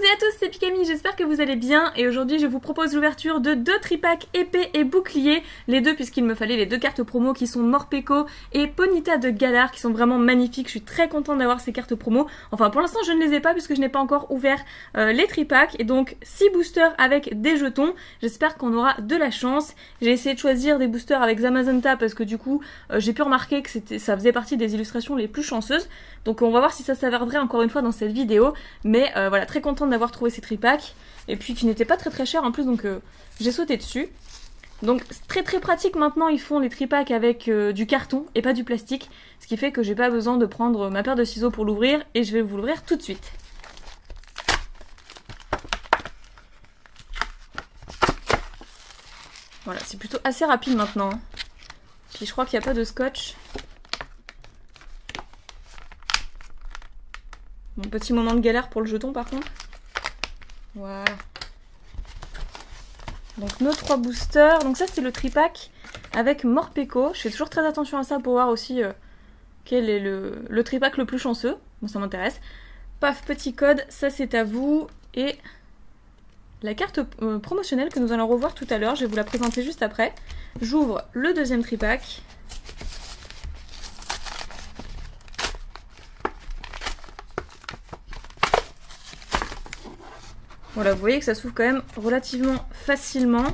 toutes et à tous, c'est Pikami, j'espère que vous allez bien et aujourd'hui je vous propose l'ouverture de deux tripacks épée et bouclier, les deux puisqu'il me fallait les deux cartes promo qui sont Morpeko et Ponyta de Galar qui sont vraiment magnifiques. Je suis très contente d'avoir ces cartes promo, enfin pour l'instant je ne les ai pas puisque je n'ai pas encore ouvert les tripacks et donc 6 boosters avec des jetons, j'espère qu'on aura de la chance. J'ai essayé de choisir des boosters avec Zamazenta parce que du coup j'ai pu remarquer que ça faisait partie des illustrations les plus chanceuses, donc on va voir si ça s'avère vrai encore une fois dans cette vidéo, mais voilà, très contente d'avoir trouvé ces tripacks et puis qui n'étaient pas très chers en plus, donc j'ai sauté dessus. Donc très pratique maintenant, ils font les tripacks avec du carton et pas du plastique, ce qui fait que j'ai pas besoin de prendre ma paire de ciseaux pour l'ouvrir et je vais vous l'ouvrir tout de suite. Voilà, c'est plutôt assez rapide maintenant. Puis je crois qu'il n'y a pas de scotch. Mon petit moment de galère pour le jeton par contre. Voilà. Donc nos 3 boosters. Donc ça c'est le tripack avec Morpeko. Je fais toujours très attention à ça pour voir aussi quel est le tripack le plus chanceux. Bon, ça m'intéresse. Paf, petit code, ça c'est à vous. Et la carte promotionnelle que nous allons revoir tout à l'heure, je vais vous la présenter juste après. J'ouvre le deuxième tripack. Voilà, vous voyez que ça s'ouvre quand même relativement facilement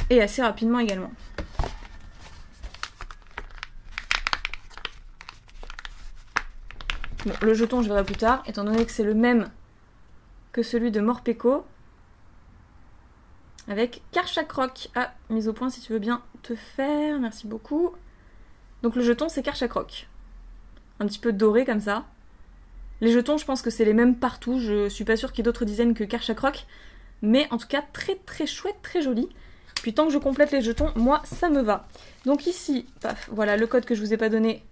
et assez rapidement également. Bon, le jeton je verrai plus tard, étant donné que c'est le même que celui de Morpeko. Avec Karchakroc. Ah, mise au point si tu veux bien te faire, merci beaucoup. Donc le jeton c'est Karchakroc. Un petit peu doré comme ça. Les jetons, je pense que c'est les mêmes partout, je suis pas sûre qu'il y ait d'autres designs que Karchakroc, mais en tout cas très chouette, très joli. Puis tant que je complète les jetons, moi ça me va. Donc ici, paf, voilà le code que je vous ai pas donné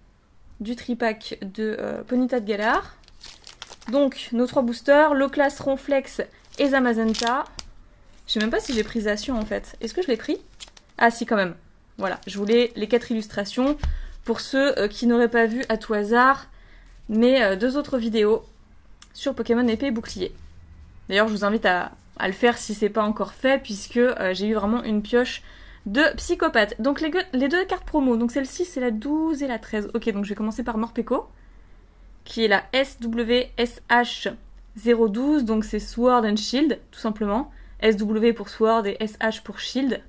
du tripack de Ponyta de Galar. Donc nos 3 boosters, Loclas, Ronflex et Zamazenta. Je sais même pas si j'ai pris Zacian en fait. Est-ce que je l'ai pris? Ah si quand même. Voilà, je voulais les 4 illustrations pour ceux qui n'auraient pas vu à tout hasard mes 2 autres vidéos sur Pokémon épée et bouclier. D'ailleurs, je vous invite à le faire si c'est pas encore fait, puisque j'ai eu vraiment une pioche de psychopathe. Donc les 2 cartes promo, donc celle-ci c'est la 12 et la 13. Ok, donc je vais commencer par Morpeko, qui est la SWSH012, donc c'est Sword and Shield, tout simplement. SW pour Sword et SH pour Shield.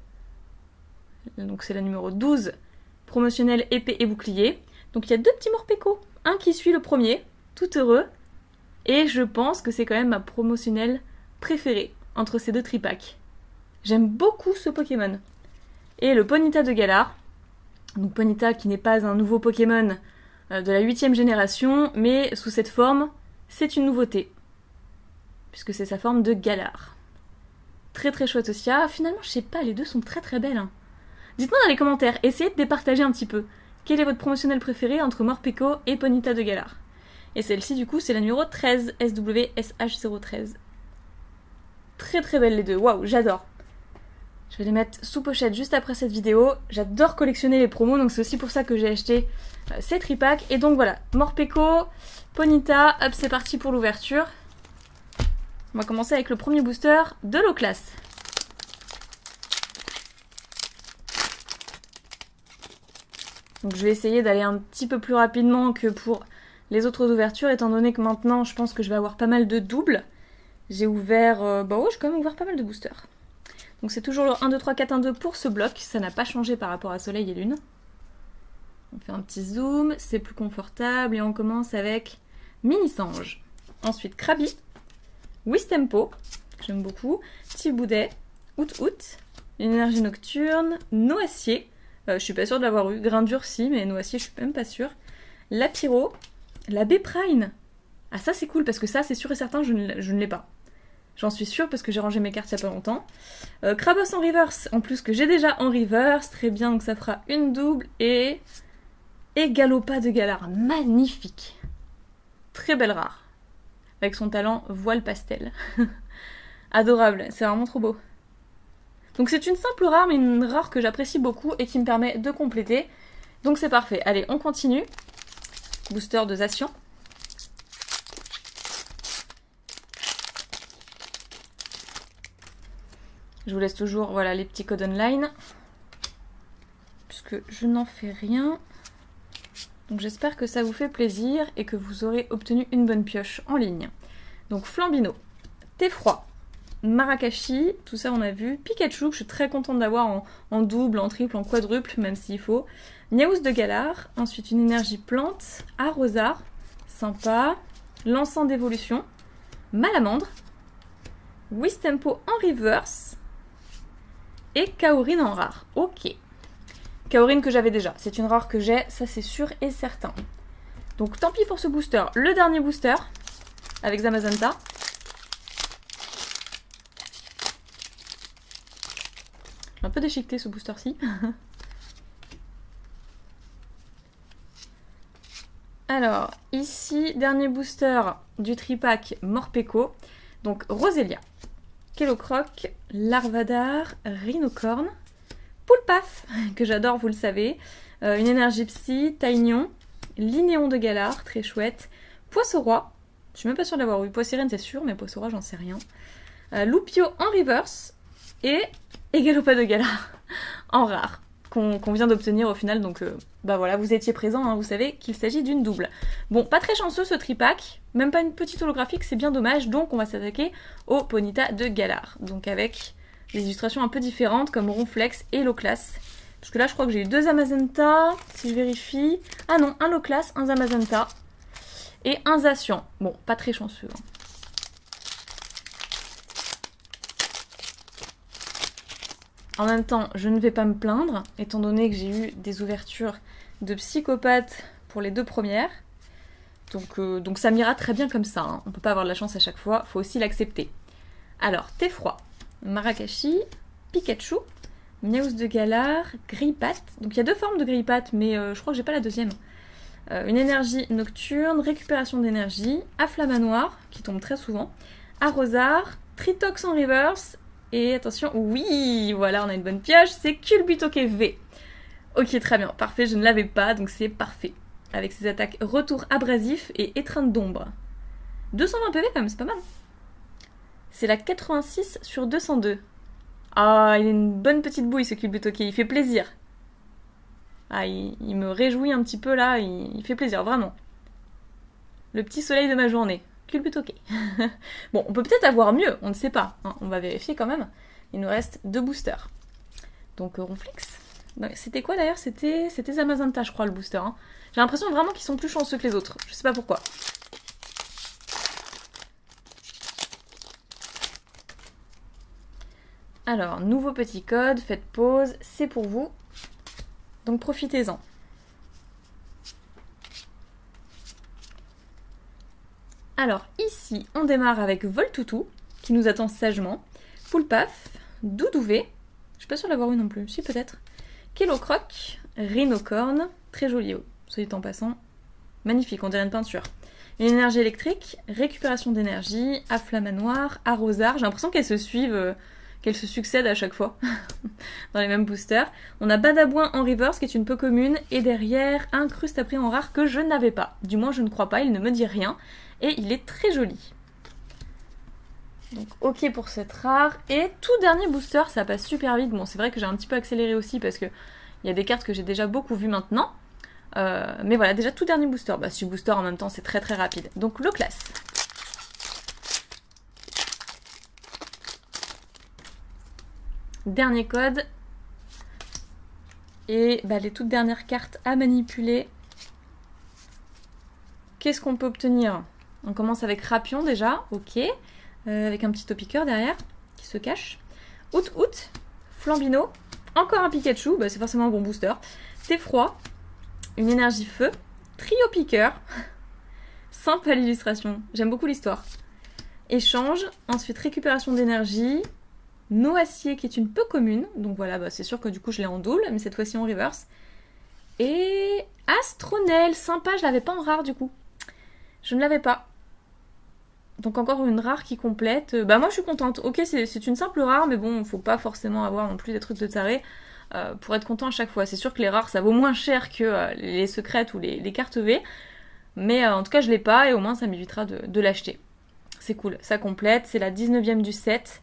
Donc c'est la numéro 12, promotionnelle épée et bouclier. Donc il y a 2 petits Morpeko. Un qui suit le premier, tout heureux, et je pense que c'est quand même ma promotionnelle préférée entre ces 2 tripacks. J'aime beaucoup ce Pokémon. Et le Ponyta de Galar, donc Ponyta qui n'est pas un nouveau Pokémon de la 8e génération, mais sous cette forme, c'est une nouveauté, puisque c'est sa forme de Galar. Très chouette aussi. Ah, finalement, je sais pas, les 2 sont très belles. Hein. Dites-moi dans les commentaires, essayez de départager un petit peu. Quel est votre promotionnel préféré entre Morpeko et Ponyta de Galar? Et celle-ci, du coup, c'est la numéro 13, SWSH013. Très belles les 2, waouh, j'adore. Je vais les mettre sous pochette juste après cette vidéo. J'adore collectionner les promos, donc c'est aussi pour ça que j'ai acheté ces tripacks. Et donc voilà, Morpeko, Ponyta, hop, c'est parti pour l'ouverture. On va commencer avec le premier booster de Loclas. Donc je vais essayer d'aller un petit peu plus rapidement que pour les autres ouvertures, étant donné que maintenant je pense que je vais avoir pas mal de doubles. J'ai ouvert, j'ai quand même ouvert pas mal de boosters. Donc c'est toujours le 1, 2, 3, 4, 1, 2 pour ce bloc, ça n'a pas changé par rapport à Soleil et Lune. On fait un petit zoom, c'est plus confortable et on commence avec Mini-Sange. Ensuite Krabi, Wistempo, j'aime beaucoup, Tiboudet, Out, une énergie nocturne, Noacier. Je suis pas sûre de l'avoir eu. Grain durci, mais Noacier, je suis même pas sûre. La Pyro. La Beprine. Ah, ça, c'est cool, parce que ça, c'est sûr et certain, je ne l'ai pas. J'en suis sûre, parce que j'ai rangé mes cartes il y a pas longtemps. Krabos en reverse, en plus que j'ai déjà en reverse. Très bien, donc ça fera une double. Et Galopa de Galar. Magnifique. Très belle rare. Avec son talent voile pastel. Adorable, c'est vraiment trop beau. Donc c'est une simple rare, mais une rare que j'apprécie beaucoup et qui me permet de compléter. Donc c'est parfait. Allez, on continue. Booster de Zacian. Je vous laisse toujours, voilà, les petits codes online. Puisque je n'en fais rien. Donc j'espère que ça vous fait plaisir et que vous aurez obtenu une bonne pioche en ligne. Donc Flambino, Thé Froid, Marakashi, tout ça on a vu. Pikachu, que je suis très contente d'avoir en double, en triple, en quadruple, même s'il faut. Niaouz de Galar, ensuite une énergie plante, Arrosard, sympa. L'encens d'évolution, Malamandre, Wistempo en reverse et Kaorin en rare. Ok. Kaorin que j'avais déjà, c'est une rare que j'ai, ça c'est sûr et certain. Donc tant pis pour ce booster. Le dernier booster avec Zamazenta. Un peu déchiqueté ce booster-ci. Alors, ici, dernier booster du tripack Morpeko. Donc, Roselia, Kellocroc, Larvadar, Rhinocorn, Poulpaf, que j'adore, vous le savez, une énergie psy, Taignon, Linéon de Galar, très chouette, Poisson-Roi, je suis même pas sûre d'avoir eu Poissirène, c'est sûr, mais Poisson-Roi, j'en sais rien, Loupio en reverse, et Galopa de Galar en rare. Qu'on vient d'obtenir au final, donc bah voilà, vous étiez présents, hein, vous savez qu'il s'agit d'une double. Bon, pas très chanceux ce tripack, même pas une petite holographique, c'est bien dommage, donc on va s'attaquer au Ponyta de Galar, donc avec des illustrations un peu différentes comme Ronflex et Loclas, parce que là je crois que j'ai eu 2 Zamazenta, si je vérifie, ah non, un Loclas, un Zamazenta et un Zacian, bon, pas très chanceux, hein. En même temps, je ne vais pas me plaindre, étant donné que j'ai eu des ouvertures de psychopathe pour les 2 premières. Donc ça m'ira très bien comme ça, hein. On peut pas avoir de la chance à chaque fois, faut aussi l'accepter. Alors, Thé Froid, Marakashi, Pikachu, Niaouz de Galar, Grippat. Donc il y a 2 formes de Grippat, mais je crois que j'ai pas la deuxième. Une énergie nocturne, récupération d'énergie, Afflamanoir, qui tombe très souvent, Arrosard, Tritox en reverse. Et attention, oui, voilà, on a une bonne pioche, c'est Culbutoke V. Ok, très bien, parfait, je ne l'avais pas, donc c'est parfait. Avec ses attaques retour abrasif et étreinte d'ombre. 220 PV quand même, c'est pas mal. C'est la 86 sur 202. Ah, il est une bonne petite bouille ce Culbutoke, il fait plaisir. Ah, il me réjouit un petit peu là, il fait plaisir, vraiment. Le petit soleil de ma journée. Culbutoke. Bon, on peut peut-être avoir mieux, on ne sait pas, hein, on va vérifier quand même. Il nous reste 2 boosters. Donc Ronflex. C'était quoi d'ailleurs? C'était Zamazenta, je crois, le booster. Hein. J'ai l'impression vraiment qu'ils sont plus chanceux que les autres. Je sais pas pourquoi. Alors, nouveau petit code, faites pause, c'est pour vous. Donc profitez-en. Alors ici, on démarre avec Voltoutou, qui nous attend sagement, Poulpaf, Doudouvé, je suis pas sûre d'avoir eu non plus, si peut-être, Kellocroc, Rhinocorn, très joli, soit dit en passant, magnifique, on dirait une peinture. Une énergie électrique, récupération d'énergie, Afflamanoir, Arrosard, j'ai l'impression qu'elles se suivent, qu'elles se succèdent à chaque fois, dans les mêmes boosters. On a Badabouin en reverse, qui est une peu commune, et derrière, un Crustapris en rare que je n'avais pas, du moins je ne crois pas, il ne me dit rien. Et il est très joli. Donc ok pour cette rare. Et tout dernier booster, ça passe super vite. Bon, c'est vrai que j'ai un petit peu accéléré aussi parce que il y a des cartes que j'ai déjà beaucoup vues maintenant. Mais voilà, déjà tout dernier booster. Bah, si booster en même temps, c'est très très rapide. Donc Loclas. Dernier code. Et bah, les toutes dernières cartes à manipuler. Qu'est-ce qu'on peut obtenir? On commence avec Rapion déjà, ok. Avec un petit topiqueur derrière qui se cache. Out, Flambino, encore un Pikachu, bah c'est forcément un bon booster. Thé Froid, une énergie feu, Trio Piqueur. Sympa l'illustration, j'aime beaucoup l'histoire. Échange, ensuite récupération d'énergie. Noacier qui est une peu commune, donc voilà, bah c'est sûr que du coup je l'ai en double, mais cette fois-ci en reverse. Et Astronel, sympa, je l'avais pas en rare du coup. Je ne l'avais pas. Donc encore une rare qui complète. Bah moi je suis contente. Ok, c'est une simple rare, mais bon, faut pas forcément avoir non plus des trucs de taré pour être content à chaque fois. C'est sûr que les rares, ça vaut moins cher que les secrètes ou les cartes V. Mais en tout cas, je l'ai pas et au moins ça m'évitera de l'acheter. C'est cool, ça complète. C'est la 19e du set.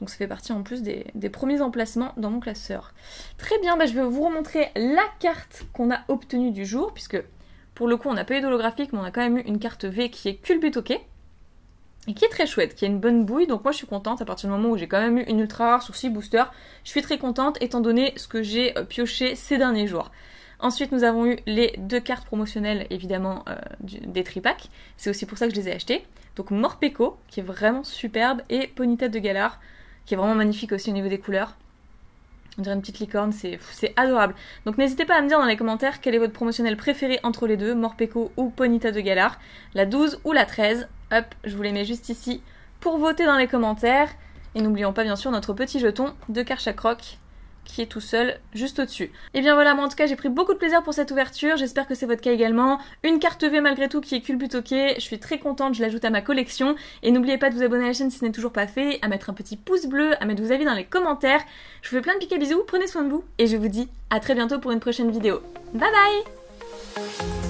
Donc ça fait partie en plus des premiers emplacements dans mon classeur. Très bien, je vais vous remontrer la carte qu'on a obtenue du jour, puisque pour le coup on n'a pas eu d'holographique, mais on a quand même eu une carte V qui est Culbutoke, et qui est très chouette, qui a une bonne bouille, donc moi je suis contente à partir du moment où j'ai quand même eu une ultra rare sur 6 boosters. Je suis très contente étant donné ce que j'ai pioché ces derniers jours. Ensuite nous avons eu les 2 cartes promotionnelles évidemment des tripacks, c'est aussi pour ça que je les ai achetées. Donc Morpeko qui est vraiment superbe et Ponyta de Galar qui est vraiment magnifique aussi au niveau des couleurs. On dirait une petite licorne, c'est adorable. Donc n'hésitez pas à me dire dans les commentaires quel est votre promotionnel préféré entre les deux, Morpeko ou Ponyta de Galar, la 12 ou la 13. Hop, je vous les mets juste ici pour voter dans les commentaires. Et n'oublions pas bien sûr notre petit jeton de Karchakroc qui est tout seul juste au-dessus. Et bien voilà, moi en tout cas j'ai pris beaucoup de plaisir pour cette ouverture, j'espère que c'est votre cas également. Une carte V malgré tout qui est Culbutoke, je suis très contente, je l'ajoute à ma collection. Et n'oubliez pas de vous abonner à la chaîne si ce n'est toujours pas fait, à mettre un petit pouce bleu, à mettre vos avis dans les commentaires. Je vous fais plein de piquets bisous, prenez soin de vous, et je vous dis à très bientôt pour une prochaine vidéo. Bye bye!